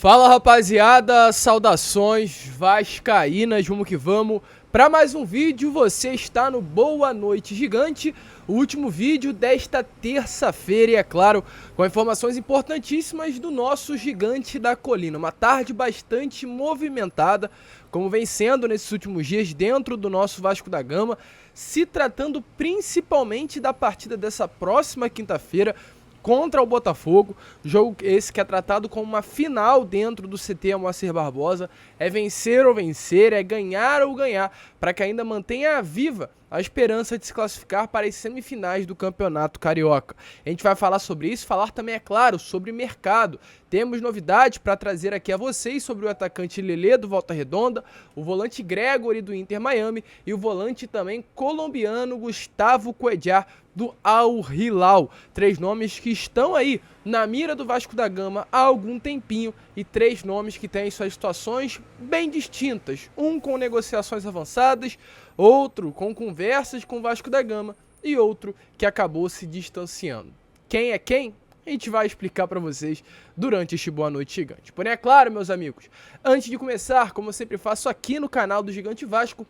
Fala rapaziada, saudações vascaínas, vamos que vamos. Para mais um vídeo, você está no Boa Noite Gigante, o último vídeo desta terça-feira e é claro, com informações importantíssimas do nosso Gigante da Colina. Uma tarde bastante movimentada, como vem sendo nesses últimos dias dentro do nosso Vasco da Gama, se tratando principalmente da partida dessa próxima quinta-feira, contra o Botafogo, jogo esse que é tratado como uma final dentro do CT Moacir Barbosa. É vencer ou vencer, é ganhar ou ganhar, para que ainda mantenha viva a esperança de se classificar para as semifinais do Campeonato Carioca. A gente vai falar sobre isso, falar também, é claro, sobre mercado. Temos novidades para trazer aqui a vocês sobre o atacante Lelê do Volta Redonda, o volante Gregory do Inter Miami e o volante também colombiano Gustavo Cuéllar do Al Hilal. Três nomes que estão aí na mira do Vasco da Gama há algum tempinho e três nomes que têm suas situações bem distintas. Um com negociações avançadas, outro com conversas com o Vasco da Gama e outro que acabou se distanciando. Quem é quem? A gente vai explicar para vocês durante este Boa Noite Gigante. Porém, é claro, meus amigos, antes de começar, como eu sempre faço aqui no canal do Gigante Vasco,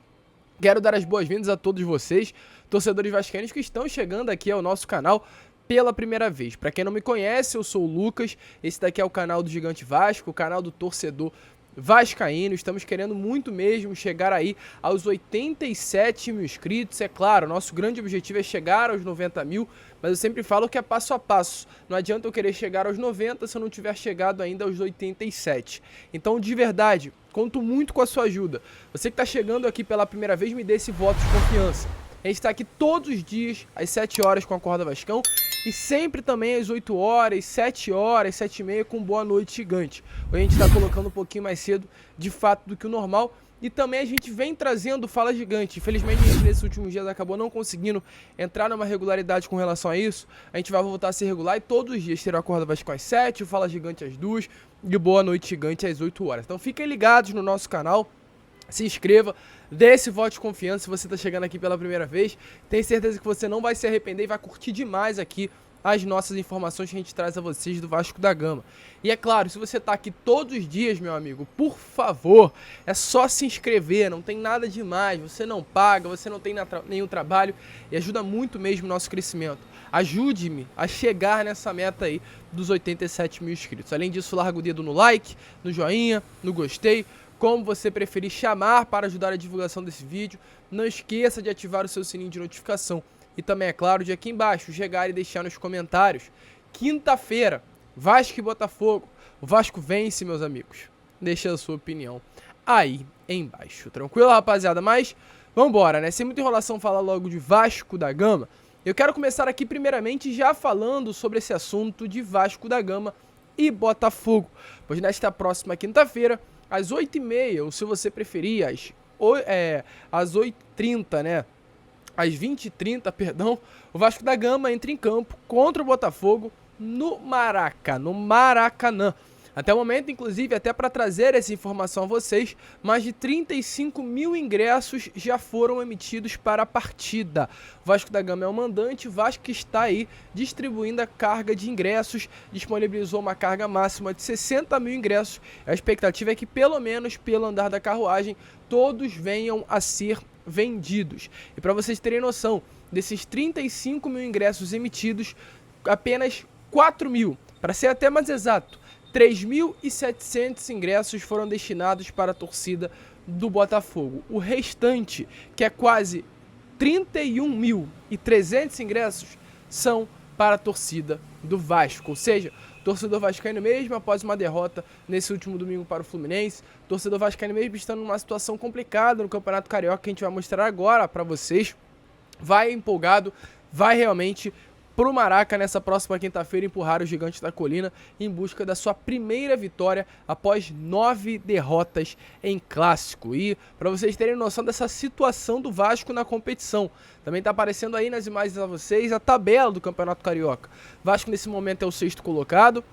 quero dar as boas-vindas a todos vocês, torcedores vascaínos que estão chegando aqui ao nosso canal pela primeira vez. Para quem não me conhece, eu sou o Lucas, esse daqui é o canal do Gigante Vasco, o canal do torcedor vascaíno. Estamos querendo muito mesmo chegar aí aos 87 mil inscritos. É claro, nosso grande objetivo é chegar aos 90 mil, mas eu sempre falo que é passo a passo. Não adianta eu querer chegar aos 90 se eu não tiver chegado ainda aos 87. Então, de verdade, conto muito com a sua ajuda. Você que está chegando aqui pela primeira vez, me dê esse voto de confiança. A gente está aqui todos os dias, às 7 horas com a Corda Vascão, e sempre também às 8 horas, 7 horas, 7 e meia com Boa Noite Gigante. Hoje a gente está colocando um pouquinho mais cedo, de fato, do que o normal. E também a gente vem trazendo Fala Gigante. Infelizmente, a gente nesses últimos dias acabou não conseguindo entrar numa regularidade com relação a isso. A gente vai voltar a ser regular e todos os dias terá a Corda Vascão às 7, o Fala Gigante às 2 e o Boa Noite Gigante às 8 horas. Então fiquem ligados no nosso canal. Se inscreva, dê esse voto de confiança se você está chegando aqui pela primeira vez. Tenho certeza que você não vai se arrepender e vai curtir demais aqui as nossas informações que a gente traz a vocês do Vasco da Gama. E é claro, se você está aqui todos os dias, meu amigo, por favor, é só se inscrever, não tem nada demais, você não paga, você não tem nenhum trabalho e ajuda muito mesmo o nosso crescimento. Ajude-me a chegar nessa meta aí dos 87 mil inscritos. Além disso, larga o dedo no like, no joinha, no gostei, como você preferir chamar para ajudar a divulgação desse vídeo. Não esqueça de ativar o seu sininho de notificação. E também, é claro, de aqui embaixo, chegar e deixar nos comentários. Quinta-feira, Vasco e Botafogo. O Vasco vence, meus amigos. Deixa a sua opinião aí embaixo. Tranquilo, rapaziada? Mas, vambora, né? Sem muita enrolação, falar logo de Vasco da Gama. Eu quero começar aqui, primeiramente, já falando sobre esse assunto de Vasco da Gama e Botafogo. Pois nesta próxima quinta-feira, às 8h30, ou se você preferir, às 8h30, né? Às 20h30, perdão, o Vasco da Gama entra em campo contra o Botafogo no Maracanã. Até o momento, inclusive, até para trazer essa informação a vocês, mais de 35 mil ingressos já foram emitidos para a partida. O Vasco da Gama é o mandante, o Vasco que está aí distribuindo a carga de ingressos, disponibilizou uma carga máxima de 60 mil ingressos. A expectativa é que, pelo menos pelo andar da carruagem, todos venham a ser vendidos. E para vocês terem noção, desses 35 mil ingressos emitidos, apenas 4 mil, para ser até mais exato, 3.700 ingressos foram destinados para a torcida do Botafogo. O restante, que é quase 31.300 ingressos, são para a torcida do Vasco. Ou seja, torcedor vascaíno mesmo, após uma derrota nesse último domingo para o Fluminense, torcedor vascaíno mesmo estando numa situação complicada no Campeonato Carioca, que a gente vai mostrar agora para vocês, vai empolgado, vai realmente pro Maraca nessa próxima quinta-feira empurrar o Gigante da Colina em busca da sua primeira vitória após 9 derrotas em clássico. E para vocês terem noção dessa situação do Vasco na competição, também está aparecendo aí nas imagens a vocês a tabela do Campeonato Carioca. Vasco nesse momento é o 6º colocado,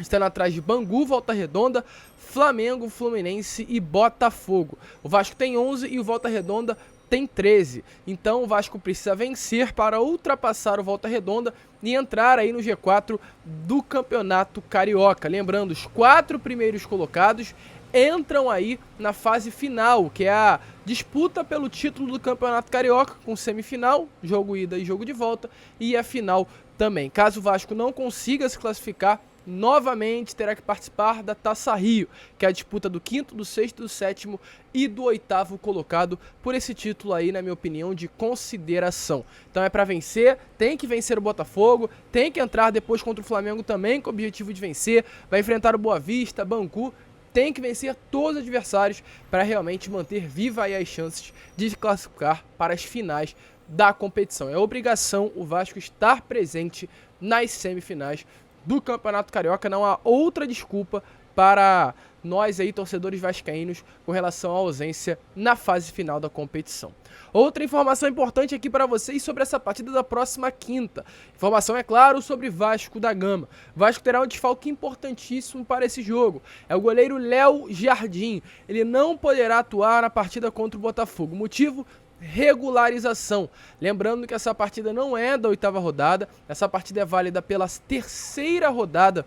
estando atrás de Bangu, Volta Redonda, Flamengo, Fluminense e Botafogo. O Vasco tem 11 e o Volta Redonda tem 13. Então o Vasco precisa vencer para ultrapassar o Volta Redonda e entrar aí no G4 do Campeonato Carioca. Lembrando, os 4 primeiros colocados entram aí na fase final, que é a disputa pelo título do Campeonato Carioca, com semifinal, jogo ida e jogo de volta, e a final também. Caso o Vasco não consiga se classificar, novamente terá que participar da Taça Rio, que é a disputa do 5º, do 6º, do 7º e do 8º colocado, por esse título aí, na minha opinião, de consideração. Então é para vencer, tem que vencer o Botafogo, tem que entrar depois contra o Flamengo também com o objetivo de vencer, vai enfrentar o Boa Vista, Bangu, tem que vencer todos os adversários para realmente manter viva aí as chances de se classificar para as finais da competição. É obrigação o Vasco estar presente nas semifinais do Campeonato Carioca, não há outra desculpa para nós aí, torcedores vascaínos, com relação à ausência na fase final da competição. Outra informação importante aqui para vocês sobre essa partida da próxima quinta. Informação, é claro, sobre Vasco da Gama. Vasco terá um desfalque importantíssimo para esse jogo. É o goleiro Léo Jardim. Ele não poderá atuar na partida contra o Botafogo. Motivo? Regularização. Lembrando que essa partida não é da 8ª rodada, essa partida é válida pela 3ª rodada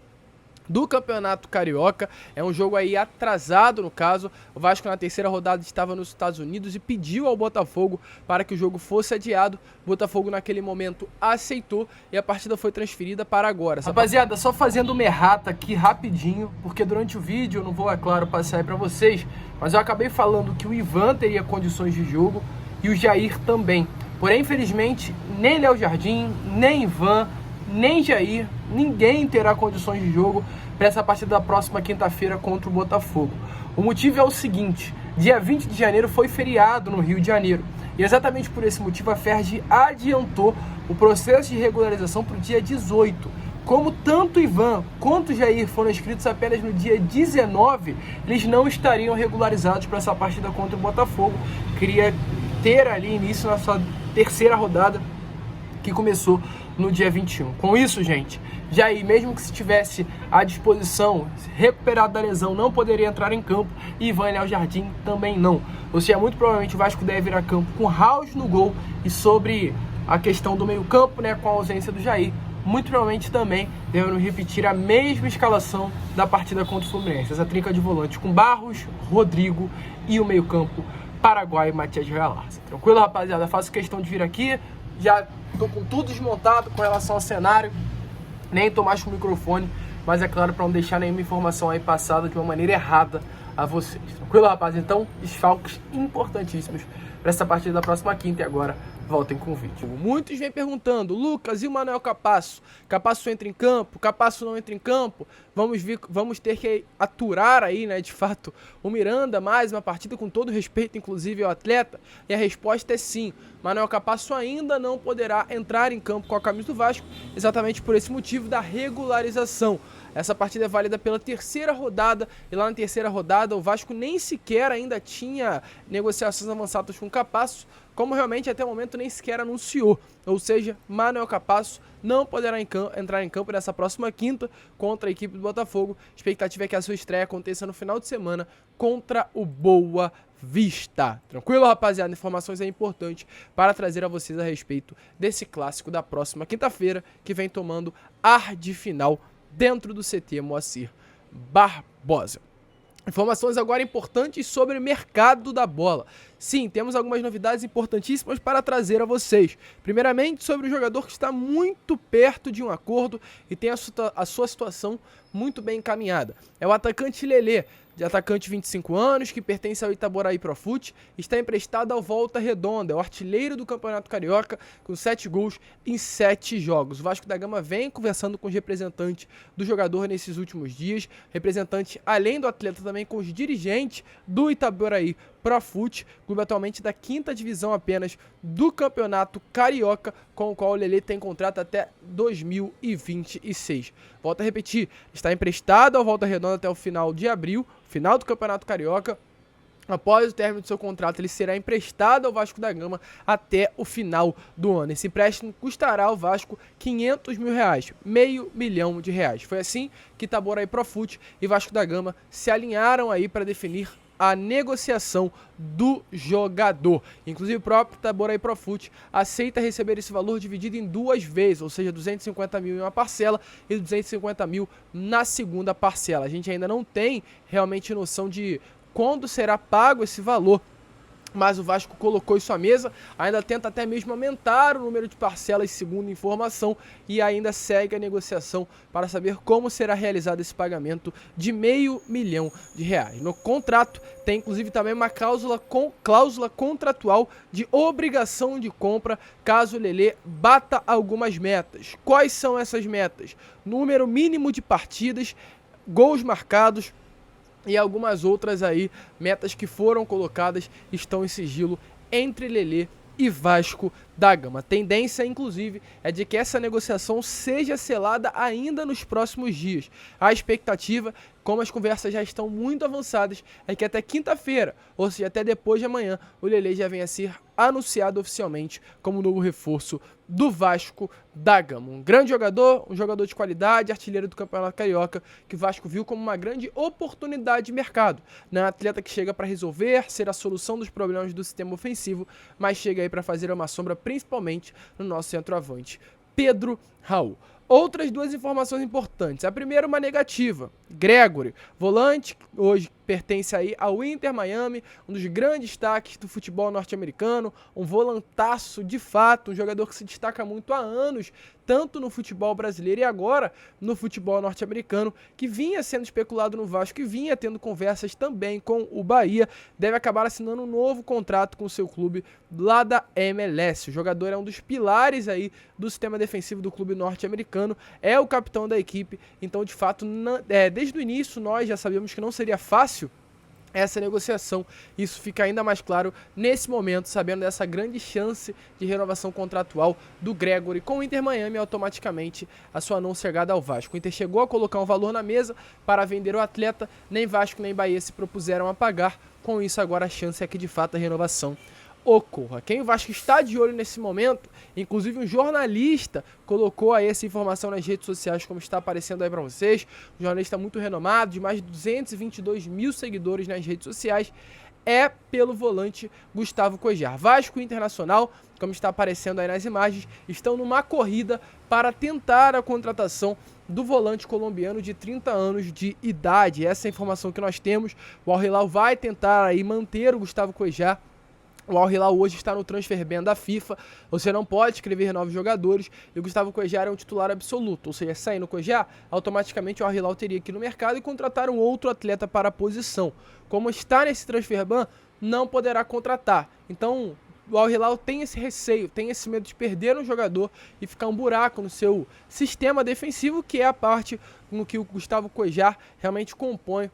do Campeonato Carioca. É um jogo aí atrasado, no caso. O Vasco na 3ª rodada estava nos Estados Unidos e pediu ao Botafogo para que o jogo fosse adiado. O Botafogo naquele momento aceitou e a partida foi transferida para agora. Rapaziada, só fazendo uma errata aqui rapidinho, porque durante o vídeo eu não vou, é claro, passar aí para vocês, mas eu acabei falando que o Ivan teria condições de jogo e o Jair também. Porém, infelizmente, nem Léo Jardim, nem Ivan, nem Jair, ninguém terá condições de jogo para essa partida da próxima quinta-feira contra o Botafogo. O motivo é o seguinte: dia 20 de janeiro foi feriado no Rio de Janeiro. E exatamente por esse motivo a Ferdi adiantou o processo de regularização para o dia 18. Como tanto Ivan quanto Jair foram inscritos apenas no dia 19, eles não estariam regularizados para essa partida contra o Botafogo. Queria ter ali início na sua 3ª rodada, que começou no dia 21. Com isso, gente, Jair, mesmo que se estivesse à disposição, recuperado da lesão, não poderia entrar em campo, e Ivan e Léo Jardim também não. Ou seja, muito provavelmente o Vasco deve ir a campo com Raul no gol, e sobre a questão do meio campo, né, com a ausência do Jair, muito provavelmente também devem repetir a mesma escalação da partida contra o Fluminense. Essa trinca de volantes com Barros, Rodrigo e o meio campo Paraguai, Matias Realarza. Tranquilo, rapaziada? Faço questão de vir aqui, já tô com tudo desmontado com relação ao cenário, nem tô mais com o microfone, mas é claro, para não deixar nenhuma informação aí passada de uma maneira errada a vocês. Tranquilo, rapaziada? Então, desfalques importantíssimos para essa partida da próxima quinta, e agora voltem com o vídeo. Muitos vêm perguntando: Lucas, e o Manuel Capasso? Capasso entra em campo? Capasso não entra em campo? Vamos ter que aturar aí, né, de fato, o Miranda, mais uma partida, com todo respeito, inclusive, ao atleta? E a resposta é sim. Manuel Capasso ainda não poderá entrar em campo com a camisa do Vasco, exatamente por esse motivo da regularização. Essa partida é válida pela 3ª rodada, e lá na 3ª rodada o Vasco nem sequer ainda tinha negociações avançadas com o Capasso, como realmente até o momento nem sequer anunciou. Ou seja, Manuel Capasso não poderá entrar em campo nessa próxima quinta contra a equipe do Botafogo. A expectativa é que a sua estreia aconteça no final de semana contra o Boa Vista. Tranquilo, rapaziada? Informações aí importantes para trazer a vocês a respeito desse clássico da próxima quinta-feira, que vem tomando ar de final dentro do CT Moacir Barbosa. Informações agora importantes sobre o mercado da bola. Sim, temos algumas novidades importantíssimas para trazer a vocês. Primeiramente, sobre o jogador que está muito perto de um acordo e tem a sua situação muito bem encaminhada. É o atacante Lelê, de atacante 25 anos, que pertence ao Itaboraí Profut, está emprestado ao Volta Redonda, é o artilheiro do Campeonato Carioca, com 7 gols em 7 jogos. O Vasco da Gama vem conversando com os representantes do jogador nesses últimos dias, representante, além do atleta, também com os dirigentes do Itaboraí Profut, clube atualmente da 5ª divisão apenas do Campeonato Carioca, com o qual o Lelê tem contrato até 2026. Volto a repetir, está emprestado ao Volta Redonda até o final de abril, final do Campeonato Carioca. Após o término do seu contrato, ele será emprestado ao Vasco da Gama até o final do ano. Esse empréstimo custará ao Vasco R$500 mil, R$500 mil. Foi assim que Itaboraí Profut e Vasco da Gama se alinharam aí para definir a negociação do jogador. Inclusive o próprio Itaboraí Profut aceita receber esse valor dividido em 2 vezes, ou seja, 250 mil em uma parcela e 250 mil na segunda parcela. A gente ainda não tem realmente noção de quando será pago esse valor, mas o Vasco colocou isso à mesa, ainda tenta até mesmo aumentar o número de parcelas segundo informação e ainda segue a negociação para saber como será realizado esse pagamento de R$500 milhão. No contrato tem inclusive também uma cláusula contratual de obrigação de compra caso o Lelê bata algumas metas. Quais são essas metas? Número mínimo de partidas, gols marcados, e algumas outras aí, metas que foram colocadas, estão em sigilo entre Lelê e Vasco da Gama. A tendência, inclusive, é de que essa negociação seja selada ainda nos próximos dias. A expectativa, como as conversas já estão muito avançadas, é que até quinta-feira, ou seja, até depois de amanhã, o Lelê já venha a ser anunciado oficialmente como novo reforço do Vasco da Gama. Um grande jogador, um jogador de qualidade, artilheiro do Campeonato Carioca, que o Vasco viu como uma grande oportunidade de mercado. Não é um atleta que chega para resolver, ser a solução dos problemas do sistema ofensivo, mas chega aí para fazer uma sombra principalmente no nosso centroavante, Pedro Raul. Outras 2 informações importantes. A primeira, uma negativa. Gregori, volante, hoje pertence aí ao Inter Miami, um dos grandes destaques do futebol norte-americano, um volantaço de fato, um jogador que se destaca muito há anos, tanto no futebol brasileiro e agora no futebol norte-americano, que vinha sendo especulado no Vasco e vinha tendo conversas também com o Bahia, deve acabar assinando um novo contrato com o seu clube lá da MLS. O jogador é um dos pilares aí do sistema defensivo do clube norte-americano, é o capitão da equipe, então de fato, desde o início nós já sabíamos que não seria fácil essa negociação. Isso fica ainda mais claro nesse momento, sabendo dessa grande chance de renovação contratual do Gregori com o Inter Miami, automaticamente a sua não chegada ao Vasco. O Inter chegou a colocar um valor na mesa para vender o atleta, nem Vasco nem Bahia se propuseram a pagar. Com isso agora a chance é que de fato a renovação ocorra. Quem o Vasco está de olho nesse momento, inclusive um jornalista colocou aí essa informação nas redes sociais, como está aparecendo aí para vocês, um jornalista muito renomado, de mais de 222 mil seguidores nas redes sociais, é pelo volante Gustavo Cuéllar. Vasco e Internacional, como está aparecendo aí nas imagens, estão numa corrida para tentar a contratação do volante colombiano de 30 anos de idade. Essa é a informação que nós temos. O Al Hilal vai tentar aí manter o Gustavo Cuéllar. O Al Hilal hoje está no transfer ban da FIFA, você não pode escrever novos jogadores, e o Gustavo Cuéllar é um titular absoluto, ou seja, saindo o Cuéllar, automaticamente o Al Hilal teria que ir no mercado e contratar um outro atleta para a posição. Como está nesse transfer ban, não poderá contratar. Então, o Al Hilal tem esse receio, tem esse medo de perder um jogador e ficar um buraco no seu sistema defensivo, que é a parte no que o Gustavo Cuéllar realmente compõe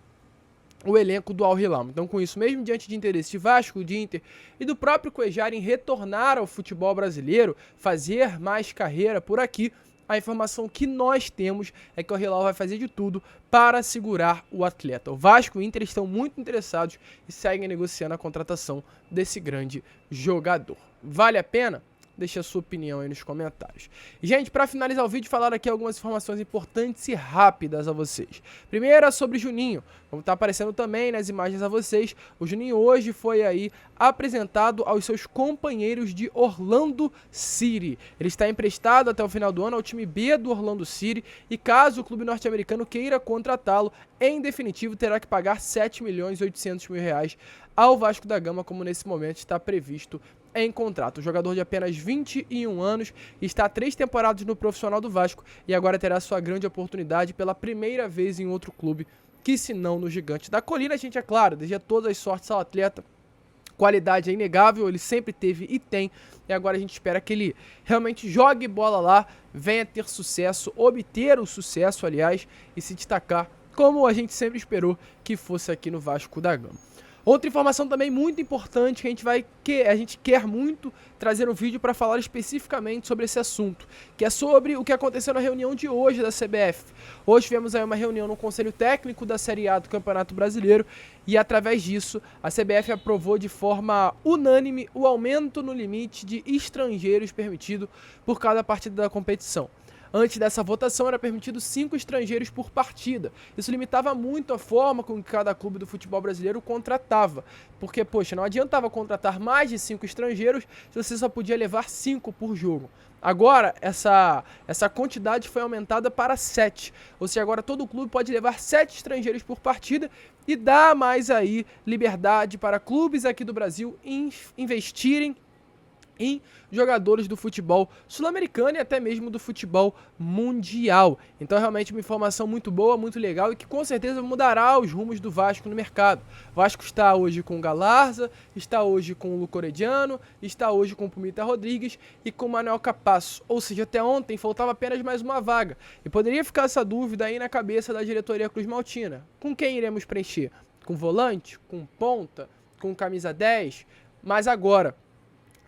o elenco do Al Hilal. Então, com isso, mesmo diante de interesse de Vasco, de Inter e do próprio Cuéllar em retornar ao futebol brasileiro, fazer mais carreira por aqui, a informação que nós temos é que o Al Hilal vai fazer de tudo para segurar o atleta. O Vasco e o Inter estão muito interessados e seguem negociando a contratação desse grande jogador. Vale a pena? Deixe a sua opinião aí nos comentários. E, gente, para finalizar o vídeo, falar aqui algumas informações importantes e rápidas a vocês. Primeira, sobre Juninho. Como está aparecendo também nas imagens a vocês, o Juninho hoje foi aí apresentado aos seus companheiros de Orlando City. Ele está emprestado até o final do ano ao time B do Orlando City e caso o clube norte-americano queira contratá-lo, em definitivo terá que pagar R$7.800.000 ao Vasco da Gama, como nesse momento está previsto em contrato. O jogador de apenas 21 anos está há 3 temporadas no profissional do Vasco e agora terá sua grande oportunidade pela primeira vez em outro clube, que se não no Gigante da Colina. A gente, é claro, deseja todas as sortes ao atleta. Qualidade é inegável, ele sempre teve e tem, e agora a gente espera que ele realmente jogue bola lá, venha ter sucesso, obter o sucesso, aliás, e se destacar como a gente sempre esperou que fosse aqui no Vasco da Gama. Outra informação também muito importante que a gente quer muito trazer um vídeo para falar especificamente sobre esse assunto, que é sobre o que aconteceu na reunião de hoje da CBF. Hoje tivemos aí uma reunião no Conselho Técnico da Série A do Campeonato Brasileiro e através disso a CBF aprovou de forma unânime o aumento no limite de estrangeiros permitido por cada partida da competição. Antes dessa votação era permitido 5 estrangeiros por partida. Isso limitava muito a forma com que cada clube do futebol brasileiro contratava. Porque, poxa, não adiantava contratar mais de 5 estrangeiros se você só podia levar 5 por jogo. Agora, essa quantidade foi aumentada para 7. Ou seja, agora todo clube pode levar 7 estrangeiros por partida e dá mais aí liberdade para clubes aqui do Brasil investirem em jogadores do futebol sul-americano e até mesmo do futebol mundial. Então realmente uma informação muito boa, muito legal e que com certeza mudará os rumos do Vasco no mercado. O Vasco está hoje com o Galarza, está hoje com o Luco Orediano, está hoje com o Pumita Rodrigues e com o Manuel Capasso. Ou seja, até ontem faltava apenas mais uma vaga. E poderia ficar essa dúvida aí na cabeça da diretoria Cruz Maltina. Com quem iremos preencher? Com volante? Com ponta? Com camisa 10? Mas agora,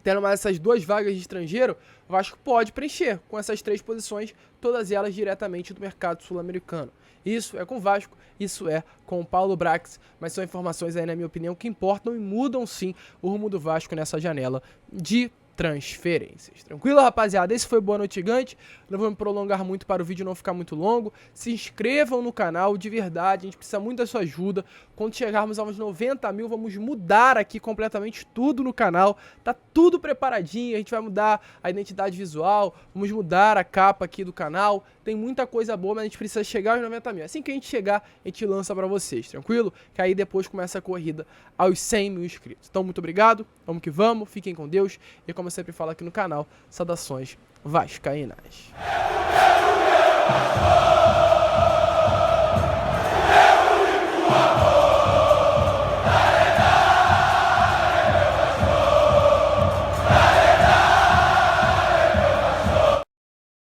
tendo mais essas 2 vagas de estrangeiro, o Vasco pode preencher com essas 3 posições, todas elas diretamente do mercado sul-americano. Isso é com o Vasco, isso é com o Paulo Brax, mas são informações aí, na minha opinião, que importam e mudam sim o rumo do Vasco nessa janela de transferências. Tranquilo, rapaziada? Esse foi Boa Noite Gigante. Não vou me prolongar muito para o vídeo não ficar muito longo. Se inscrevam no canal, de verdade, a gente precisa muito da sua ajuda. Quando chegarmos aos 90 mil, vamos mudar aqui completamente tudo no canal. Tá tudo preparadinho, a gente vai mudar a identidade visual, vamos mudar a capa aqui do canal. Tem muita coisa boa, mas a gente precisa chegar aos 90 mil. Assim que a gente chegar, a gente lança para vocês, tranquilo? Que aí depois começa a corrida aos 100 mil inscritos. Então, muito obrigado, vamos que vamos, fiquem com Deus. E como eu sempre falo aqui no canal, saudações vascaínas.